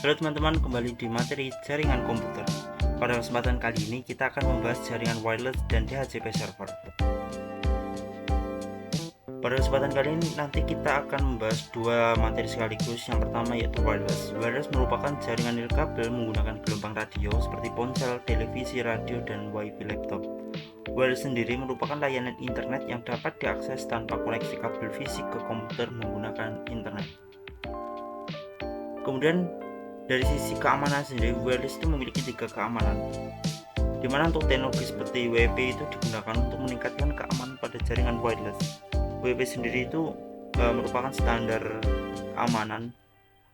Halo teman-teman, kembali di materi jaringan komputer. Pada kesempatan kali ini kita akan membahas jaringan wireless dan DHCP server. Pada kesempatan kali ini nanti kita akan membahas dua materi sekaligus. Yang pertama yaitu wireless. Wireless merupakan jaringan nirkabel menggunakan gelombang radio seperti ponsel, televisi, radio, dan wifi laptop. Wireless sendiri merupakan layanan internet yang dapat diakses tanpa koneksi kabel fisik ke komputer menggunakan internet. Kemudian dari sisi keamanan sendiri, wireless itu memiliki 3 keamanan, dimana untuk teknologi seperti WiFi itu digunakan untuk meningkatkan keamanan pada jaringan wireless. WiFi sendiri itu merupakan standar keamanan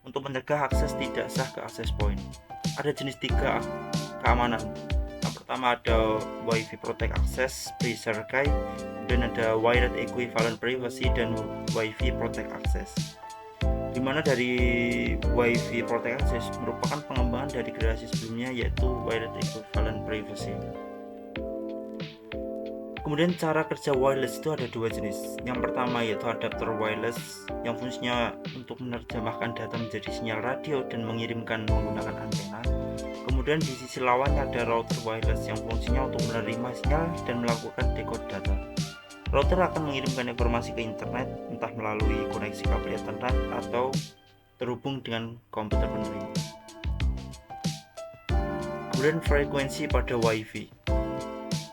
untuk mencegah akses tidak sah ke access point. Ada jenis 3 keamanan. Yang pertama ada WiFi Protect Access, Pre-Circuit, dan ada Wired Equivalent Privacy dan WiFi Protect Access. Dimana dari WiFi Protect Access merupakan pengembangan dari generasi sebelumnya yaitu Wired Equivalent Privacy. Kemudian cara kerja wireless itu ada 2 jenis. Yang pertama yaitu adapter wireless yang fungsinya untuk menerjemahkan data menjadi sinyal radio dan mengirimkan menggunakan antena. Kemudian di sisi lawannya ada router wireless yang fungsinya untuk menerima sinyal dan melakukan decode data. Router akan mengirimkan informasi ke internet entah melalui koneksi kabel Ethernet atau terhubung dengan komputer penerima. Kemudian frekuensi pada WiFi.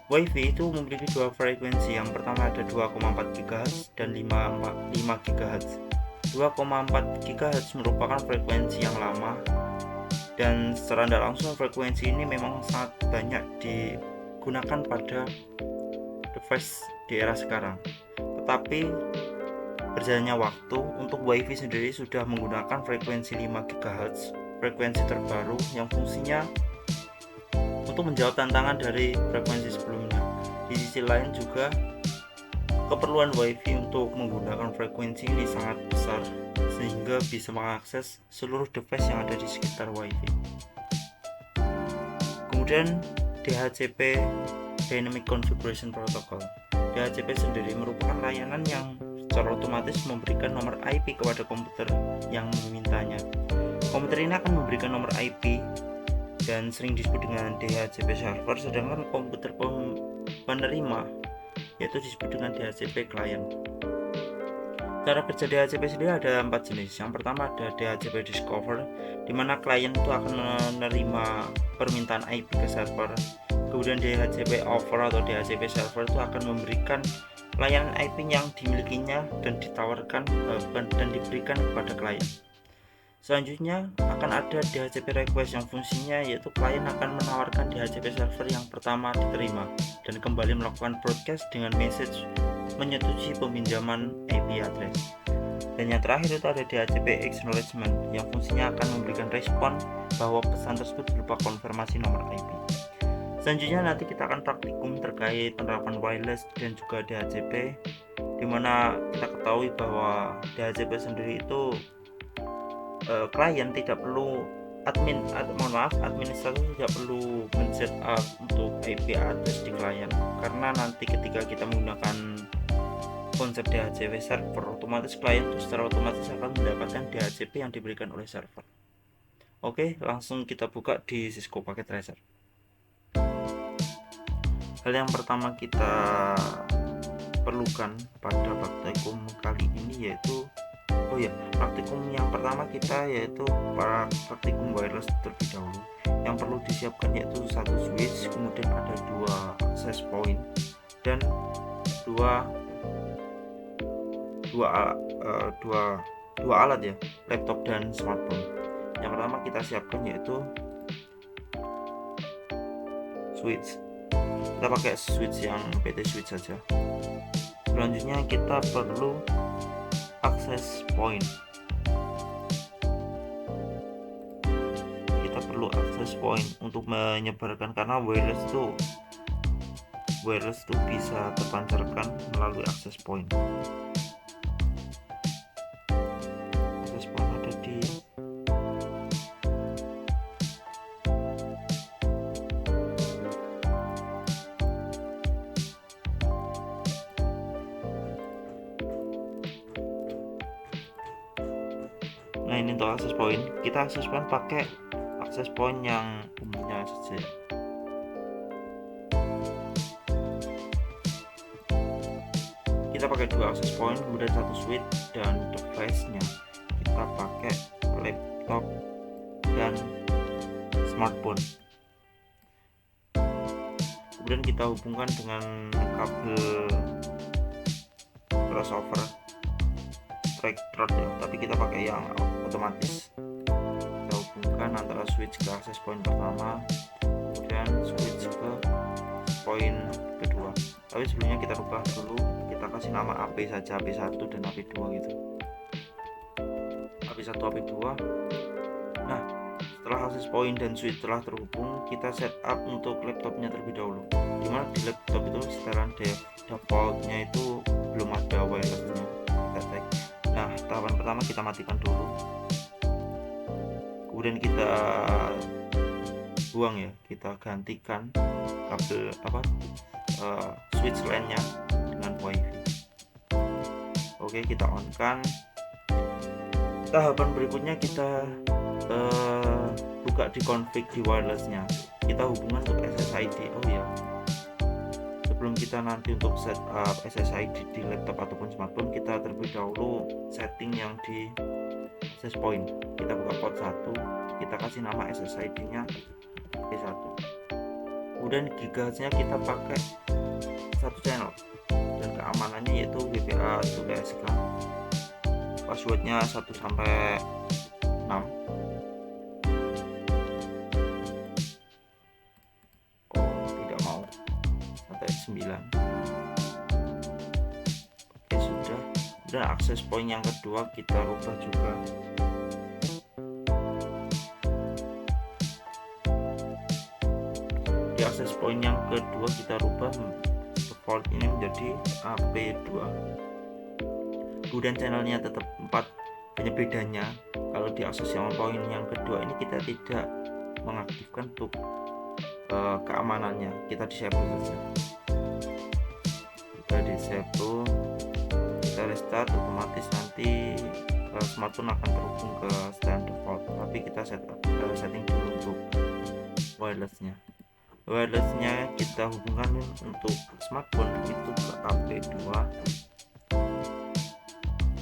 WiFi itu memiliki 2 frekuensi. Yang pertama ada 2,4 GHz dan 5 GHz. 2,4 GHz merupakan frekuensi yang lama dan secara tidak langsung frekuensi ini memang sangat banyak digunakan pada device di era sekarang. Tetapi berjalannya waktu, untuk WiFi sendiri sudah menggunakan frekuensi 5 GHz, frekuensi terbaru yang fungsinya untuk menjawab tantangan dari frekuensi sebelumnya. Di sisi lain juga keperluan WiFi untuk menggunakan frekuensi ini sangat besar sehingga bisa mengakses seluruh device yang ada di sekitar WiFi. Kemudian DHCP Dynamic Configuration Protocol. DHCP sendiri merupakan layanan yang secara otomatis memberikan nomor IP kepada komputer yang memintanya. Komputer ini akan memberikan nomor IP dan sering disebut dengan DHCP server, sedangkan komputer penerima yaitu disebut dengan DHCP client. Cara kerja DHCP sendiri ada 4 jenis. Yang pertama ada DHCP Discover, di mana klien itu akan menerima permintaan IP ke server. Kemudian DHCP Offer atau DHCP Server itu akan memberikan layanan IP yang dimilikinya dan ditawarkan dan diberikan kepada klien. Selanjutnya akan ada DHCP Request yang fungsinya yaitu klien akan menawarkan DHCP Server yang pertama diterima dan kembali melakukan broadcast dengan message menyetujui peminjaman IP address. Dan yang terakhir itu ada DHCP Acknowledgement yang fungsinya akan memberikan respon bahwa pesan tersebut berupa konfirmasi nomor IP. Selanjutnya nanti kita akan praktikum terkait penerapan wireless dan juga DHCP, dimana kita ketahui bahwa DHCP sendiri itu klien tidak perlu administrator tidak perlu men-set up untuk IP address di klien, karena nanti ketika kita menggunakan konsep DHCP server, otomatis klien itu secara otomatis akan mendapatkan DHCP yang diberikan oleh server. Oke, langsung kita buka di Cisco Packet Tracer. Hal yang pertama kita perlukan pada praktikum kali ini yaitu praktikum yang pertama kita yaitu praktikum wireless terlebih dahulu. Yang perlu disiapkan yaitu 1 switch, kemudian ada 2 access point dan dua alat ya, laptop dan smartphone. Yang pertama kita siapkan yaitu switch. Kita pakai switch yang PT switch saja. Selanjutnya kita perlu access point. Kita perlu access point untuk menyebarkan, karena wireless itu bisa terpancarkan melalui access point. Access point ada di Nah, ini untuk akses point, kita akses point pakai akses point yang umumnya saja. Kita pakai 2 akses point, kemudian 1 switch, dan device-nya kita pakai laptop dan smartphone. Kemudian kita hubungkan dengan kabel crossover straight throat ya, tapi kita pakai yang otomatis. Kita hubungkan antara switch ke akses point pertama, kemudian switch ke point kedua. Tapi sebelumnya kita rubah dulu, kita kasih nama AP saja, AP1 dan AP2 gitu. AP1, AP2. Nah, setelah akses point dan switch telah terhubung, kita setup untuk laptopnya terlebih dahulu. Dimana di laptop itu setelan defaultnya itu belum ada wirelessnya. Kita cek. Nah, tahapan pertama kita matikan dulu. Kemudian kita buang ya, kita gantikan kabel switch lainnya dengan wifi. Oke, kita on kan. Tahapan berikutnya kita buka di config di wirelessnya, kita hubungan untuk SSID. Oh ya, sebelum kita nanti untuk setup SSID di laptop ataupun smartphone, kita terlebih dahulu setting yang di access point. Kita buka port 1, kita kasih nama SSID nya P1, kemudian gigahertznya kita pakai 1 channel, dan keamanannya yaitu WPA 2SK, passwordnya 1 sampai 6. Tidak mau sampai 9. Oke, sudah. Dan akses point yang kedua kita rubah juga. Di akses point yang kedua kita rubah default ini menjadi AP2. Kemudian channelnya tetap 4. Hanya bedanya kalau di akses yang point yang kedua ini kita tidak mengaktifkan untuk keamanannya, kita disable saja. Kita disable, kita restart, otomatis nanti smartphone akan terhubung ke stand default, tapi kita setting dulu untuk wirelessnya. Wirelessnya kita hubungkan untuk smartphone itu ke AP2.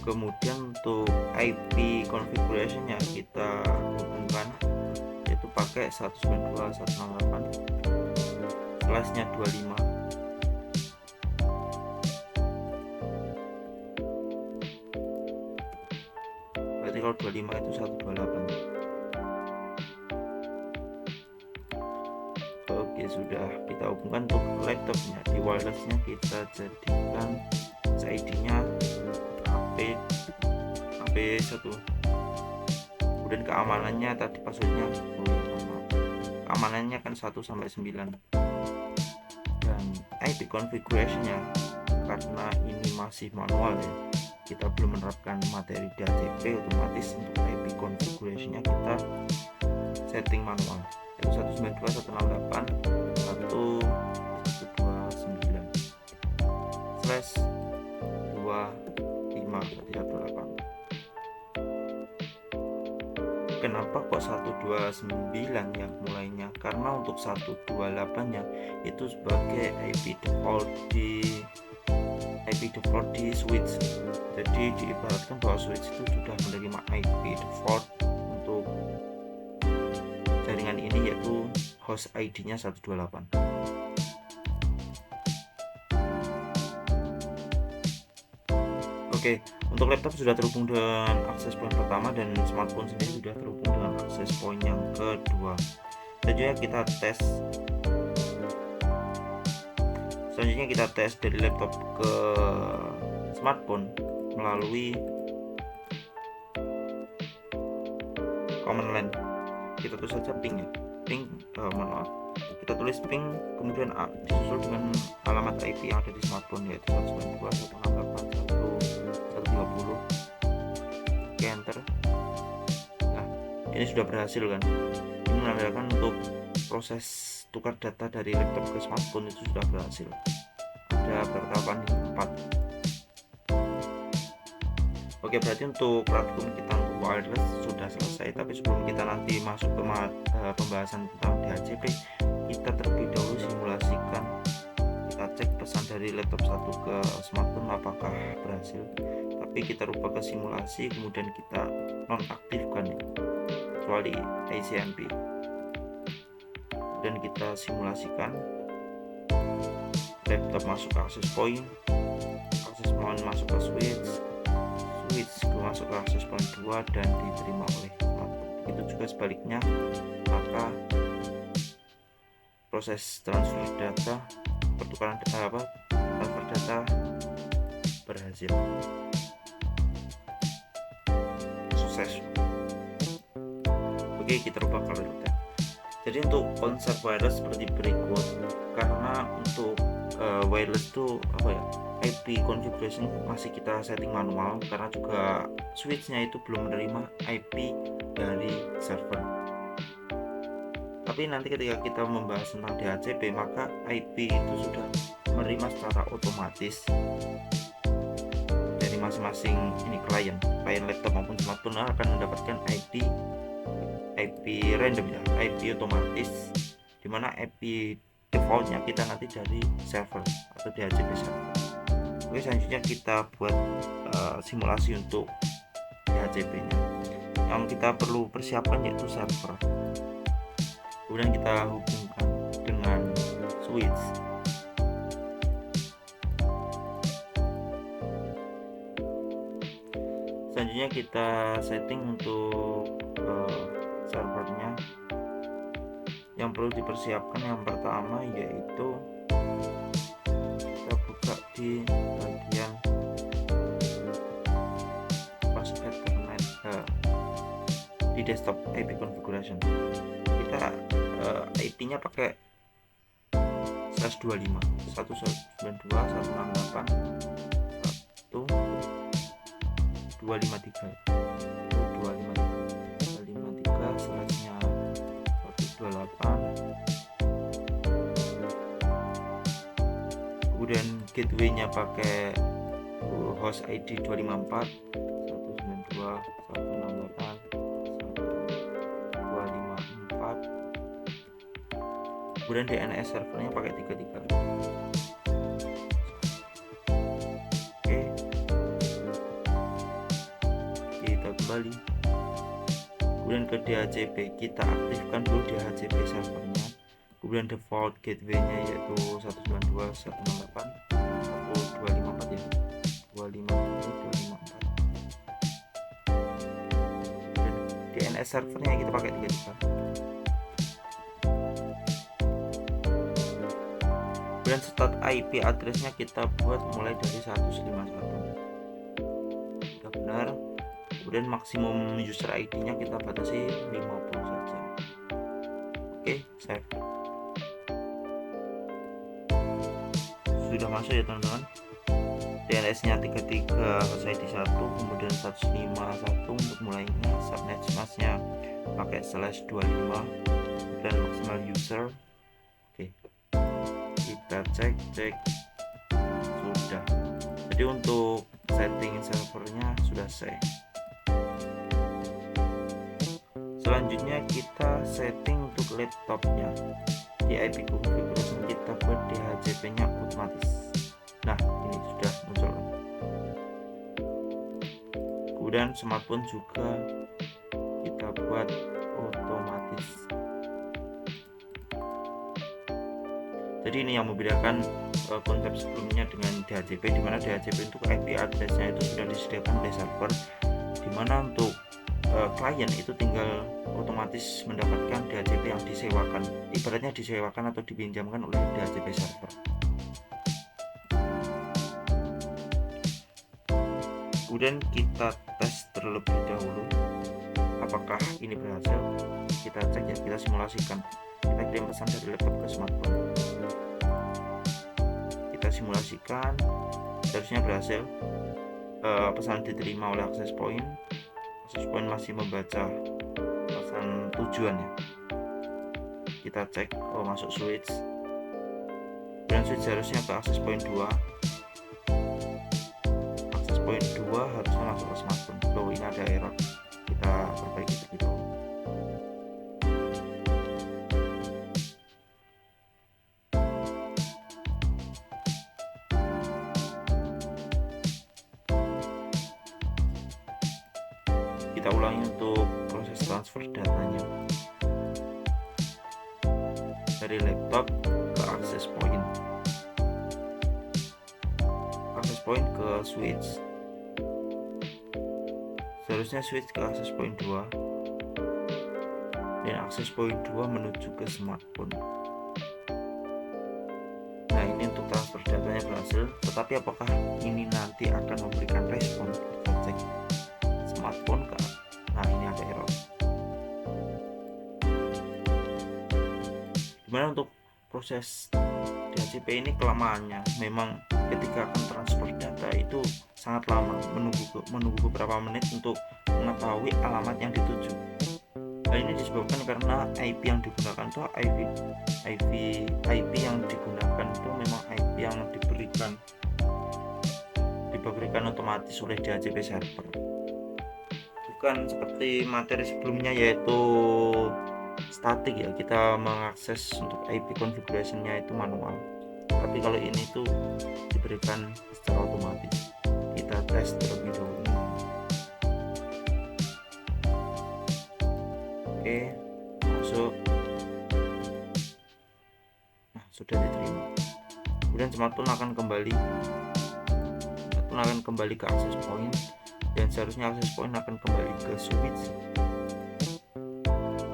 Kemudian untuk IP configurationnya kita hubungkan yaitu pakai 192.168/25. Berarti kalau 25 itu 128. Oke, sudah kita hubungkan untuk laptopnya. Di wirelessnya kita jadikan SID nya AP1. Kemudian keamanannya tadi passwordnya keamanannya kan 1 sampai 9. Dan IP configurationnya karena ini masih manual ya, kita belum menerapkan materi DHCP, otomatis untuk IP configurationnya kita setting manual, yaitu 192.168/25/18. Kenapa kok 129 ya mulainya? Karena untuk 128 nya itu sebagai IP default di switch. Jadi diibaratkan bahwa switch itu sudah menerima IP default untuk jaringan ini, yaitu host ID nya 128. Oke, untuk laptop sudah terhubung dengan akses point pertama dan smartphone sendiri sudah terhubung dengan akses point yang kedua. Selanjutnya kita tes dari laptop ke smartphone melalui command line. Kita tulis saja ping ya, kita tulis ping, kemudian A disusul dengan alamat IP yang ada di smartphone, yaitu 192.168.130. Oke, enter. Nah, ini sudah berhasil kan. Ini menandakan untuk proses tukar data dari laptop ke smartphone itu sudah berhasil. Ada berapa tahapan? 4. Oke, berarti untuk praktikum kita untuk wireless sudah selesai. Tapi sebelum kita nanti masuk ke pembahasan tentang DHCP, kita terlebih dahulu simulasikan. Kita cek pesan dari laptop 1 ke smartphone apakah berhasil. Tapi kita rubah ke simulasi, kemudian kita nonaktifkan ya, kecuali ICMP. Dan kita simulasikan laptop masuk ke access point masuk ke switch masuk ke access point 2 dan diterima oleh smartphone. Itu juga sebaliknya, maka proses transfer data, pertukaran transfer data berhasil, sukses. Oke, kita rubah kalau data. Jadi untuk konsep wireless seperti berikut, karena untuk wireless itu IP configuration masih kita setting manual, karena juga switchnya itu belum menerima IP dari server. Tapi nanti ketika kita membahas tentang DHCP, maka IP itu sudah menerima secara otomatis dari masing-masing klien laptop maupun smartphone akan mendapatkan IP random ya, IP otomatis, dimana IP defaultnya kita nanti dari server atau DHCP server. Oke, selanjutnya kita buat simulasi untuk DHCP nya. Yang kita perlu persiapkan yaitu server, kemudian kita hubungkan dengan switch. Selanjutnya kita setting untuk servernya. Yang perlu dipersiapkan yang pertama yaitu kita buka di bagian pas Ethernet di desktop IP configuration. Kita IP-nya pakai /25 192.168.1.253 /nya 128, kemudian gateway-nya pakai host ID 254 192.168.1.254, kemudian DNS servernya pakai 33. Oke, kita kembali. Kemudian ke DHCP, kita aktifkan dulu DHCP servernya. Kemudian default gateway-nya yaitu 192.168.1.254 ya, 254. Dan DNS servernya kita pakai 33. Kemudian start IP address-nya kita buat mulai dari 151. Jika benar, kemudian maksimum user ID-nya kita batasi 50 saja. Oke, save. Sudah masuk ya teman-teman. DNS-nya 33, host ID 1, kemudian 151 untuk mulainya. Subnet mask-nya pakai /25 dan maksimal user. Oke, kita cek sudah. Jadi untuk setting servernya sudah selesai. Selanjutnya kita setting untuk laptopnya. Di IP configuration kita buat DHCP nya otomatis. Nah, ini sudah muncul. Kemudian smartphone juga kita buat otomatis. Jadi ini yang membedakan konsep sebelumnya dengan DHCP, di mana DHCP untuk IP address-nya itu sudah disediakan oleh server, di mana untuk klien itu tinggal otomatis mendapatkan DHCP yang disewakan, ibaratnya disewakan atau dipinjamkan oleh DHCP server. Kemudian kita tes terlebih dahulu apakah ini berhasil. Kita cek ya, kita simulasikan, kita kirim pesan dari laptop ke smartphone, kita simulasikan, harusnya berhasil. Pesan diterima oleh access point masih membaca pesan tujuan ya. Kita cek, masuk switch, dan switch harusnya ke access point 2. Access point 2 harusnya masuk ke smartphone. Ini ada error, kita kita perbaiki terlebih dahulu. Kita ulangi untuk proses transfer datanya dari laptop ke access point ke switch. Seharusnya switch ke access point 2 dan access point 2 menuju ke smartphone. Nah, ini untuk transfer datanya berhasil, tetapi apakah ini nanti akan memberikan respon? Kita cek smartphone ke. Nah, ini ada error. Gimana untuk proses DHCP ini kelamaannya? Memang ketika akan transfer data itu sangat lama, menunggu beberapa menit untuk mengetahui alamat yang dituju. Hal ini disebabkan karena IP yang digunakan itu IP yang digunakan itu memang IP yang diberikan otomatis oleh DHCP server. Bukan seperti materi sebelumnya yaitu statik ya, kita mengakses untuk IP configuration-nya itu manual. Tapi kalau ini tuh diberikan secara otomatis. Kita tes terlebih dahulu. Oke, masuk. Nah, sudah diterima. Kemudian smartphone akan kembali ke access point, dan seharusnya access point akan kembali ke switch,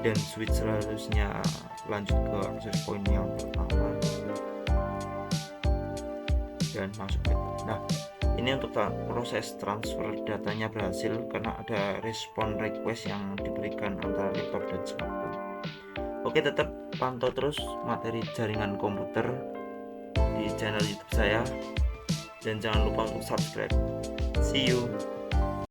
dan switch seharusnya lanjut ke access point yang pertama dan masuk laptop. Nah, ini untuk proses transfer datanya berhasil karena ada respon request yang diberikan antara laptop dan smartphone. Oke, tetap pantau terus materi jaringan komputer di channel YouTube saya dan jangan lupa untuk subscribe. See you.